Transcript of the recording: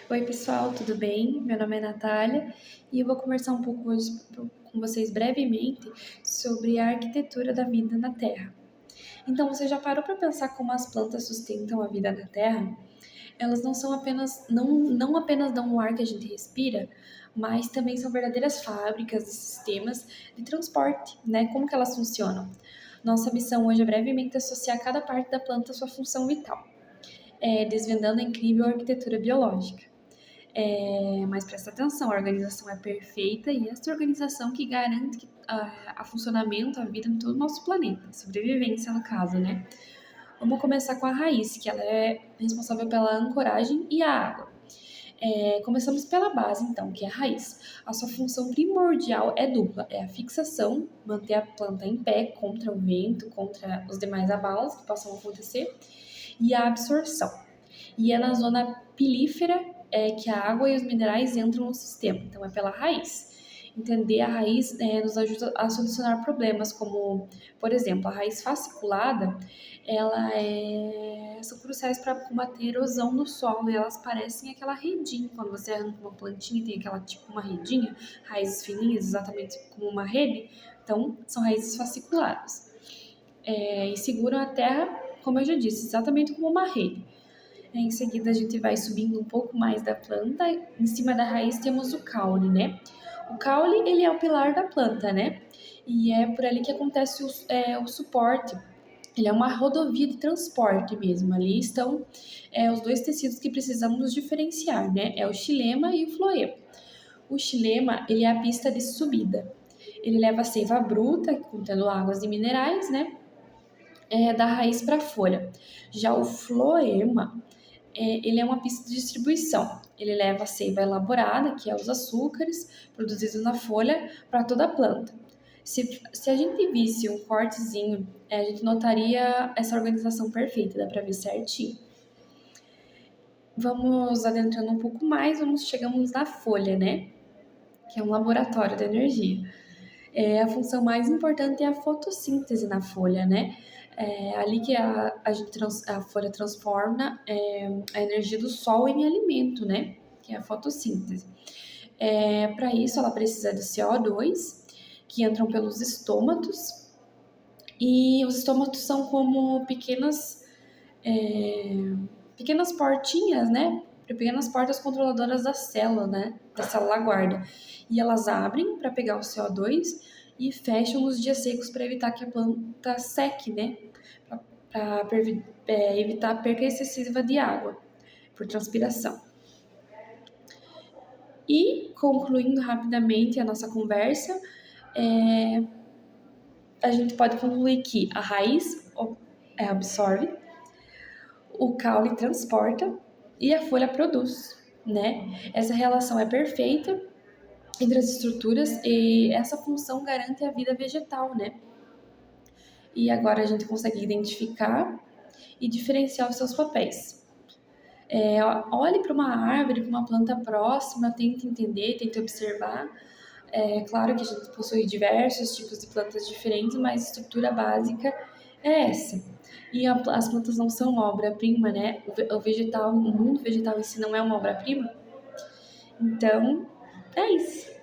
Oi, pessoal, tudo bem? Meu nome é Natália e eu vou conversar um pouco hoje com vocês brevemente sobre a arquitetura da vida na Terra. Então, você já parou para pensar como as plantas sustentam a vida na Terra? Elas não são apenas, não apenas dão o ar que a gente respira, mas também são verdadeiras fábricas de sistemas de transporte, né? Como que elas funcionam? Nossa missão hoje é brevemente associar cada parte da planta à sua função vital, desvendando a incrível arquitetura biológica. Mas presta atenção, a organização é perfeita e essa organização que garante a funcionamento, a vida em todo o nosso planeta, sobrevivência no caso, né? Vamos começar com a raiz, que ela é responsável pela ancoragem e a água. Começamos pela base, então, que é a raiz. A sua função primordial é dupla: é a fixação, manter a planta em pé contra o vento, contra os demais abalos que possam acontecer, e a absorção. E é na zona pilífera que a água e os minerais entram no sistema, então é pela raiz. Entender a raiz nos ajuda a solucionar problemas como, por exemplo, a raiz fasciculada, são cruciais para combater erosão no solo e elas parecem aquela redinha, quando você arranca uma plantinha tem aquela tipo uma redinha, raízes fininhas, exatamente como uma rede, então são raízes fasciculadas. E seguram a terra, como eu já disse, exatamente como uma rede. Em seguida, a gente vai subindo um pouco mais da planta. Em cima da raiz temos o caule, né? O caule, ele é o pilar da planta, né? E é por ali que acontece o suporte. Ele é uma rodovia de transporte mesmo. Ali estão os dois tecidos que precisamos diferenciar, né? É o xilema e o floema. O xilema, ele é a pista de subida. Ele leva a seiva bruta, contendo águas e minerais, né? Da raiz para a folha. Já o floema, ele é uma pista de distribuição. Ele leva a seiva elaborada, que é os açúcares produzidos na folha, para toda a planta. Se a gente visse um cortezinho, a gente notaria essa organização perfeita, dá para ver certinho. Vamos adentrando um pouco mais, chegamos na folha, né? Que é um laboratório da energia. A função mais importante é a fotossíntese na folha, né? É ali que a folha transforma a energia do sol em alimento, né? Que é a fotossíntese. Para isso, ela precisa de CO2, que entram pelos estômatos, e os estômatos são como pequenas portinhas, né? Pequenas portas controladoras da célula, né? Da célula guarda. E elas abrem para pegar o CO2 e fecham nos dias secos para evitar que a planta seque, né? Para evitar a perca excessiva de água por transpiração. E, concluindo rapidamente a nossa conversa, a gente pode concluir que a raiz absorve, o caule transporta e a folha produz, né? Essa relação é perfeita entre as estruturas e essa função garante a vida vegetal, né? E agora a gente consegue identificar e diferenciar os seus papéis. Olhe para uma árvore, para uma planta próxima, tente entender, tente observar. É claro que a gente possui diversos tipos de plantas diferentes, mas a estrutura básica é essa. E as plantas não são uma obra-prima, né? O mundo vegetal em si não é uma obra-prima. Então, é isso.